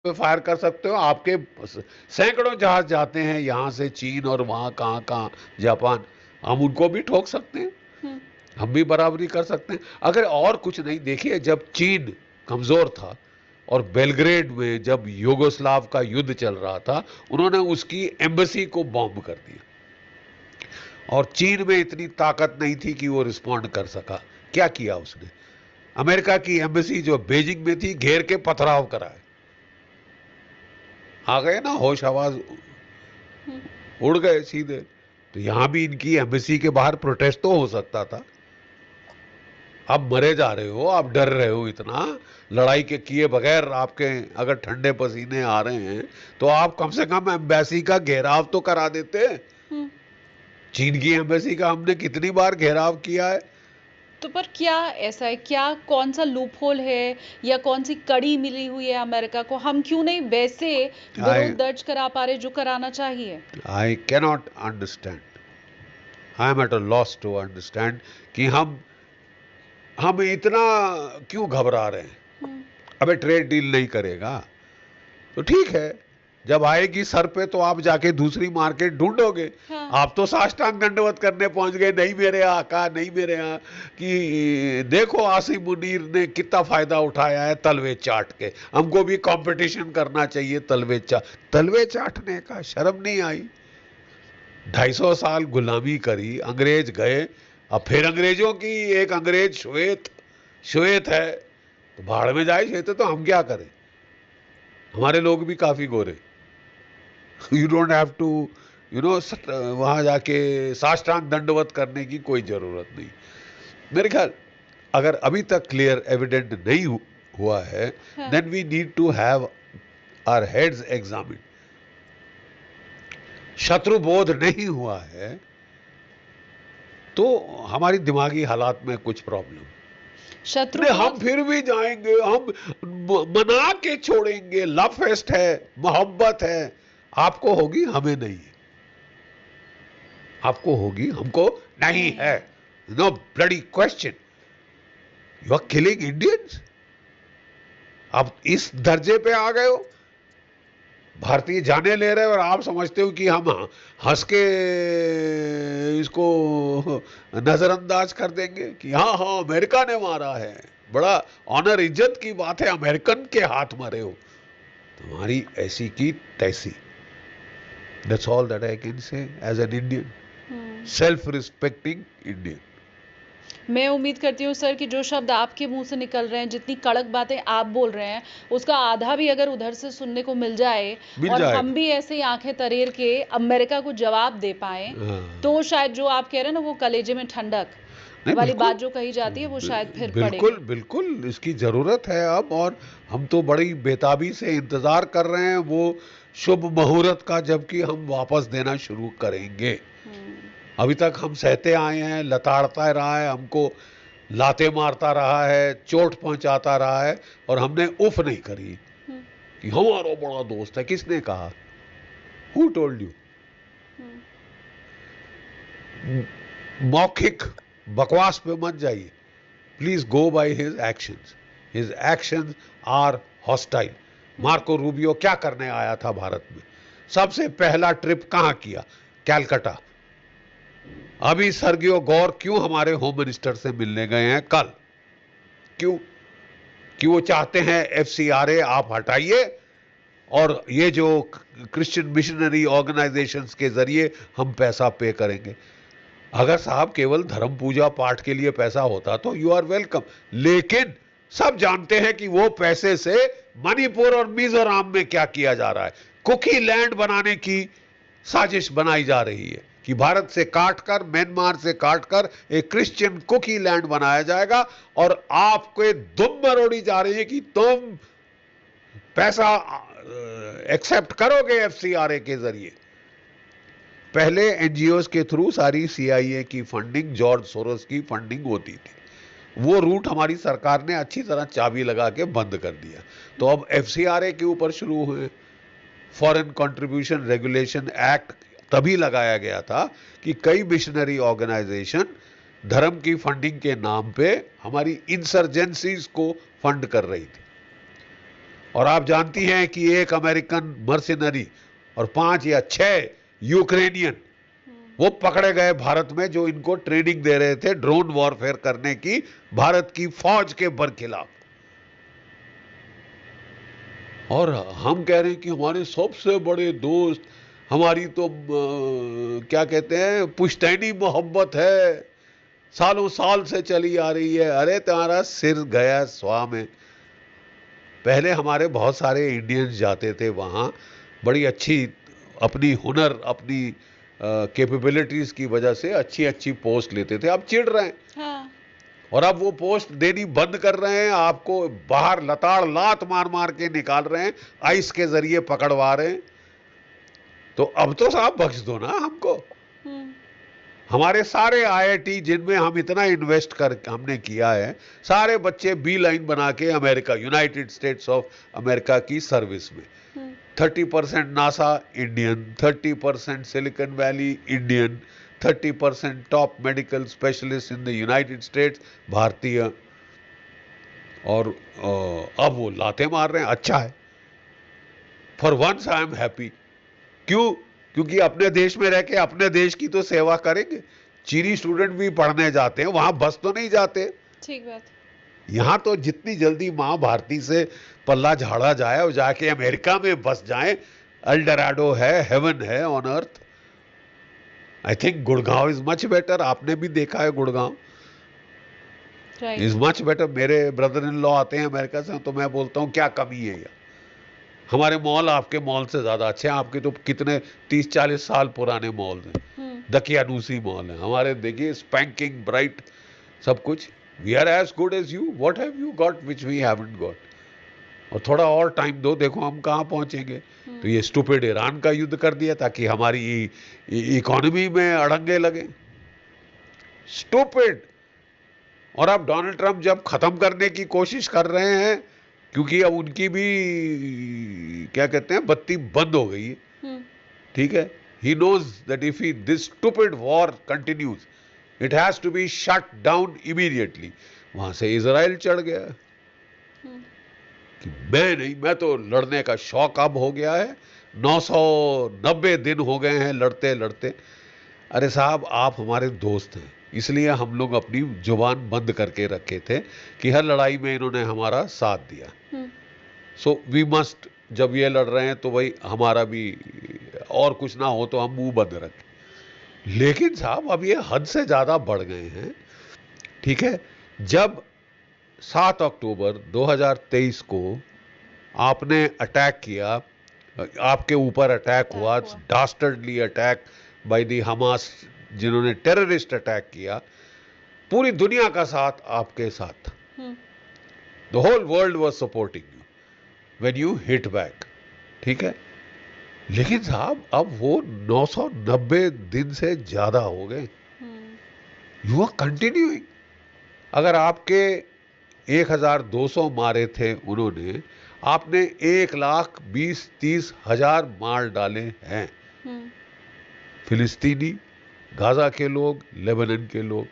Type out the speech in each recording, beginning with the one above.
पे फायर कर सकते हो। आपके सैकड़ों जहाज जाते हैं यहाँ से चीन और वहाँ कहाँ कहाँ जापान, हम उनको भी ठोक सकते हैं, हम्म। हम भी बराबरी कर सकते हैं। अगर और कुछ नहीं, देखिए जब चीन कमजोर था और बेलग्रेड में जब युगोस्लाव का युद्ध चल रहा था, उन्होंने उसकी एम्बेसी को बॉम्ब कर दिया और चीन में इतनी ताकत नहीं थी कि वो रिस्पॉन्ड कर सका। क्या किया उसने? अमेरिका की एम्बेसी जो बीजिंग में थी घेर के पथराव कराए। आ गए ना होश आवाज, हम्म। उड़ गए सीधे। तो यहां भी इनकी एम्बेसी के बाहर प्रोटेस्ट तो हो सकता था। आप मरे जा रहे हो, आप डर रहे हो इतना, लड़ाई के किए बगैर आपके अगर ठंडे पसीने आ रहे हैं तो आप कम से कम एम्बेसी का घेराव तो करा देते। हम्म। चीन की एम्बेसी का हमने कितनी बार घेराव किया है। तो पर क्या ऐसा है, क्या कौन सा लूप होल है या कौन सी कड़ी मिली हुई है अमेरिका को, हम क्यों नहीं वैसे आई विरोध दर्ज करा पा रहे जो कराना चाहिए? I cannot understand, I am at a loss to understand कि हम इतना क्यों घबरा रहे हैं। हम्म। अबे ट्रेड डील नहीं करेगा तो ठीक है, जब आएगी सर पे तो आप जाके दूसरी मार्केट ढूंढोगे। हाँ। आप तो साष्टांग दंडवत करने पहुंच गए, नहीं मेरे आका, नहीं मेरे यहाँ, कि देखो आसिम मुनीर ने कितना फायदा उठाया है तलवे चाट के, हमको भी कंपटीशन करना चाहिए तलवे चाट। तलवे चाटने का शर्म नहीं आई? 250 साल गुलामी करी, अंग्रेज गए, अब फिर अंग्रेजों की, एक अंग्रेज श्वेत, श्वेत है तो भाड़ में जाए श्वेत, तो हम क्या करें? हमारे लोग भी काफी गोरे। You don't have to, you know, वहां जाके साष्टांग दंडवत करने की कोई जरूरत नहीं। मेरे ख्याल अगर अभी तक क्लियर एविडेंट नहीं हुआ है, हाँ। Then we need to have our heads examine. शत्रु बोध नहीं हुआ है तो हमारी दिमागी हालात में कुछ प्रॉब्लम। नहीं, हम शत्रुबोध। फिर भी जाएंगे, हम मना के छोड़ेंगे, लव फेस्ट है, मोहब्बत है। आपको होगी, हमें नहीं। आपको होगी, हमको नहीं नहीं है। है। No bloody question, you are killing Indians. आप इस दर्जे पे आ गए हो, भारतीय जाने ले रहे हो और आप समझते हो कि हम हंस के इसको नजरअंदाज कर देंगे कि हाँ हाँ अमेरिका ने मारा है, बड़ा ऑनर इज्जत की बात है, अमेरिकन के हाथ मरे हो। तुम्हारी ऐसी की तैसी। That's all that I can say as an Indian, hmm. Self respecting Indian. मैं उम्मीद करती हूँ सर कि जो शब्द आपके मुंह से निकल रहे हैं, जितनी कड़क बातें आप बोल रहे हैं, उसका आधा भी अगर उधर से सुनने को मिल जाए मिल और हम जाएगा। भी ऐसे ही आंखें तरेर के अमेरिका को जवाब दे पाए, हाँ। तो शायद जो आप कह रहे हैं ना, वो कलेजे में ठंडक नहीं वाली बिल्कुल, बात जो कही जाती है, वो शायद फिर बिल्कुल पड़ेगी। बिल्कुल इसकी जरूरत है अब। और हम तो बड़ी बेताबी से इंतजार कर रहे हैं वो शुभ मुहूर्त का, जबकि हम वापस देना शुरू करेंगे। हम्म। अभी तक हम सहते आए हैं, लताड़ता रहा है हमको, लाते मारता रहा है, चोट पहुंचाता रहा है, और हमने उफ नहीं करी हम्म। कि हमारा बड़ा दोस्त है। किसने कहा? Who told you? हम्म। मौखिक बकवास पे मत जाइए, please go by his actions. His actions are hostile. Hmm. Marco Rubio क्या करने आया था भारत में? सबसे पहला ट्रिप कहां किया? कैलकाटा। अभी सर्गियो गौर क्यों हमारे होम मिनिस्टर से मिलने गए हैं कल? क्यों? कि वो चाहते हैं एफसीआरए आप हटाइए और ये जो क्रिश्चियन मिशनरी ऑर्गेनाइजेशंस के जरिए हम पैसा पे करेंगे। अगर साहब केवल धर्म पूजा पाठ के लिए पैसा होता तो यू आर वेलकम, लेकिन सब जानते हैं कि वो पैसे से मणिपुर और मिजोरम में क्या किया जा रहा है। कुकी लैंड बनाने की साजिश बनाई जा रही है कि भारत से काटकर, म्यांमार से काटकर एक क्रिश्चियन कुकी लैंड बनाया जाएगा, और आपको दुम मरोड़ी जा रही है कि तुम पैसा एक्सेप्ट करोगे एफसीआरए के जरिए। पहले एनजीओ के थ्रू सारी सीआईए की फंडिंग, जॉर्ज सोरोस की फंडिंग होती थी। वो रूट हमारी सरकार ने अच्छी तरह चाबी लगा के बंद कर दिया। तो अब एफसीआरए के ऊपर शुरू हुए। फॉरेन कंट्रीब्यूशन रेगुलेशन एक्ट तभी लगाया गया था कि कई मिशनरी ऑर्गेनाइजेशन धर्म की फंडिंग के नाम पे हमारी इंसर्जेंसीज को फंड कर रही थी। और आप जानती हैं कि एक अमेरिकन मर्सिनरी और 5 या 6 यूक्रेनियन वो पकड़े गए भारत में, जो इनको ट्रेनिंग दे रहे थे ड्रोन वॉरफेयर करने की भारत की फौज के बरखिलाफ। और हम कह रहे हैं कि हमारे सबसे बड़े दोस्त, हमारी तो क्या कहते हैं, पुश्तैनी मोहब्बत है, सालों साल से चली आ रही है। अरे तुम्हारा सिर गया स्वाह में। पहले हमारे बहुत सारे इंडियंस जाते थे वहाँ, बड़ी अच्छी अपनी हुनर, अपनी कैपेबिलिटीज की वजह से अच्छी अच्छी पोस्ट लेते थे। अब चिढ़ रहे हैं। हाँ। और अब वो पोस्ट देनी बंद कर रहे हैं, आपको बाहर लताड़ लात मार मार के निकाल रहे हैं, आइस के जरिए पकड़वा रहे हैं। तो अब तो साहब बख्श दो ना हमको। हमारे सारे आईआईटी जिनमें हम इतना इन्वेस्ट कर हमने किया है, सारे बच्चे बी लाइन बना के America, United states of America की सर्विस में। 30% NASA Indian, 30% silicon valley Indian, 30% top medical specialist in the United states भारतीय। और अब वो लाते मार रहे हैं। अच्छा है, for once I am happy. क्यों? क्योंकि अपने देश में रह के अपने देश की तो सेवा करेंगे। चीनी स्टूडेंट भी पढ़ने जाते हैं, वहां बस तो नहीं जाते। ठीक बात। यहां तो जितनी जल्दी माँ भारती से पल्ला झाड़ा जाए और जाके अमेरिका में बस जाए, एल्डोराडो है, हेवन है on earth. I think Gurgaon is much better. आपने भी देखा है गुड़गांव इज मच बेटर। मेरे ब्रदर इन लॉ आते हैं अमेरिका से, तो मैं बोलता हूं क्या कमी है यार। हमारे मॉल आपके मॉल से ज्यादा अच्छे हैं। आपके तो कितने 30-40 साल पुराने मॉल हैं। दकियानूसी मॉल है हमारे, देखिए स्पैंकिंग ब्राइट सब कुछ। We are as good as you, what have you got which we haven't got. और थोड़ा और टाइम दो, देखो हम कहाँ पहुंचेंगे। तो ये स्टूपिड ईरान का युद्ध कर दिया ताकि हमारी इकोनॉमी में अड़ंगे लगे। स्टूपिड। और अब डोनाल्ड ट्रंप जब खत्म करने की कोशिश कर रहे हैं, क्योंकि अब उनकी भी क्या कहते हैं बत्ती बंद हो गई है। ठीक है, he knows that if this stupid war continues, it has to be shut down immediately। वहां से इजराइल चढ़ गया कि मैं नहीं, मैं तो लड़ने का शौक अब हो गया है। 990 दिन हो गए हैं लड़ते लड़ते। अरे साहब, आप हमारे दोस्त हैं, इसलिए हम लोग अपनी जुबान बंद करके रखे थे कि हर लड़ाई में इन्होंने हमारा साथ दिया। सो वी मस्ट, जब ये लड़ रहे हैं तो भाई हमारा भी, और कुछ ना हो तो हम मुंह बंद रखें। लेकिन साहब अब ये हद से ज्यादा बढ़ गए हैं। ठीक है, जब 7 अक्टूबर 2023 को आपने अटैक किया, आपके ऊपर अटैक हुआ, dastardly attack by the Hamas, जिन्होंने टेररिस्ट अटैक किया, पूरी दुनिया का साथ आपके साथ था। The whole world was supporting you when you hit back. ठीक है, लेकिन साहब अब वो 990 दिन से ज्यादा हो गए। You are continuing. अगर आपके 1200 मारे थे उन्होंने, आपने 1,20,30,000 मार डाले हैं। फिलिस्तीनी, गाजा के लोग, लेबनान के लोग।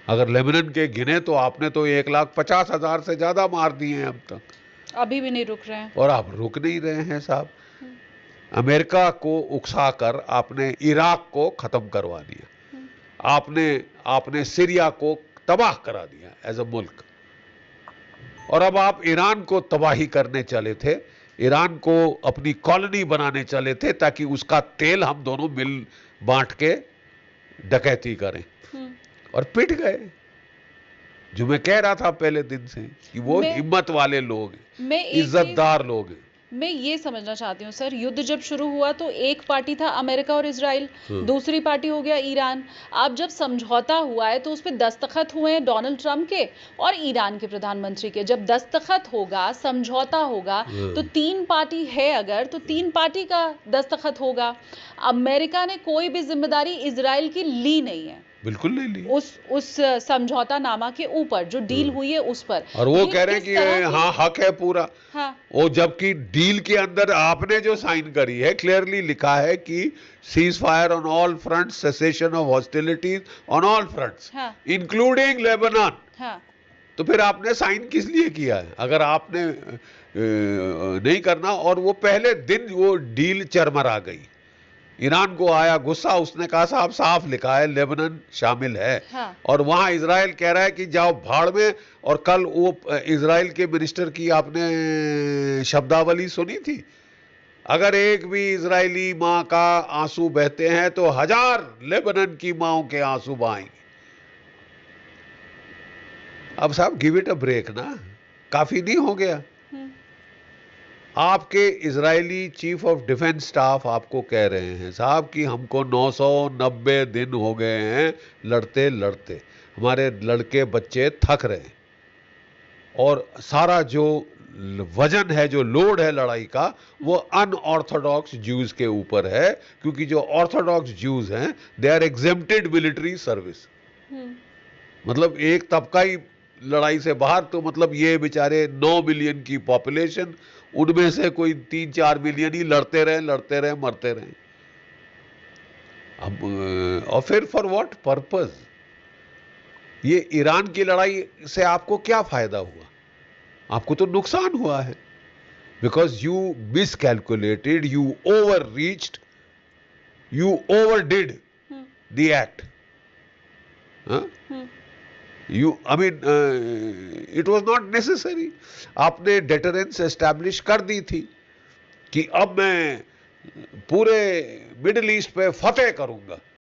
अगर लेबनान के गिने तो आपने तो 1,50,000 से ज्यादा मार दिए हैं अब तक। अभी भी नहीं रुक रहे हैं। और आप रुक नहीं रहे हैं साहब। अमेरिका को उकसाकर आपने इराक को खत्म करवा दिया। आपने सीरिया को तबाह करा दिया एज अ मुल्क। और अब आप ईरान को तबाही करने चले थे, ईरान को अपनी कॉलोनी बनाने चले थे ताकि उसका तेल हम दोनों मिल बांट के डकैती करें, और पिट गए। जो मैं कह रहा था पहले दिन से कि वो हिम्मत वाले लोग हैं, इज्जतदार लोग हैं। मैं ये समझना चाहती हूँ सर, युद्ध जब शुरू हुआ तो एक पार्टी था अमेरिका और इजराइल, दूसरी पार्टी हो गया ईरान। अब जब समझौता हुआ है तो उस पर दस्तखत हुए हैं डोनाल्ड ट्रंप के और ईरान के प्रधानमंत्री के। जब दस्तखत होगा, समझौता होगा, तो 3 पार्टी है अगर, तो 3 पार्टी का दस्तखत होगा। अमेरिका ने कोई भी जिम्मेदारी इजराइल की ली नहीं है, बिल्कुल नहीं ली। उस समझौता नामा के ऊपर जो डील हुई है उस पर। और वो कह रहे हैं कि हाँ हक है पूरा। हाँ। वो जबकि डील के अंदर आपने जो साइन करी है, क्लियरली लिखा है कि cease fire on all fronts, cessation of hostilities on all fronts, including Lebanon. हाँ। तो फिर आपने साइन किस लिए किया है? अगर आपने नहीं करना, और वो पहले दिन वो डील चरमरा गई। ईरान को आया गुस्सा, उसने कहा साहब साफ लिखा है लेबनान शामिल है। हाँ। और वहां इजराइल कह रहा है कि जाओ भाड़ में। और कल वो इजराइल के मिनिस्टर की आपने शब्दावली सुनी थी, अगर एक भी इजरायली माँ का आंसू बहते हैं तो 1000 लेबनान की माओं के आंसू बहाएंगे। अब साहब गिव इट अ ब्रेक ना, काफी नहीं हो गया? आपके Israeli chief of defence staff आपको कह रहे हैं साहब कि हमको 990 दिन हो गए हैं लड़ते लड़ते, हमारे लड़के बच्चे थक रहे हैं, और सारा जो वजन है, जो लोड है लड़ाई का, वो अनऑर्थोडॉक्स ज्यूज के ऊपर है, क्योंकि जो ऑर्थोडॉक्स ज्यूज हैं they are exempted military service. मतलब एक तबका ही लड़ाई से बाहर, तो मतलब ये बेचारे 9 मिलियन की पॉपुलेशन, उनमें से कोई 3-4 मिलियन ही लड़ते रहे मरते रहे। अब और फिर फॉर व्हाट पर्पस? ये ईरान की लड़ाई से आपको क्या फायदा हुआ? आपको तो नुकसान हुआ है, because you miscalculated, you overreached, you overdid the act. It was not necessary. आपने डेटरेंस एस्टैब्लिश कर दी थी कि अब मैं पूरे मिडिल ईस्ट पे फतेह करूंगा,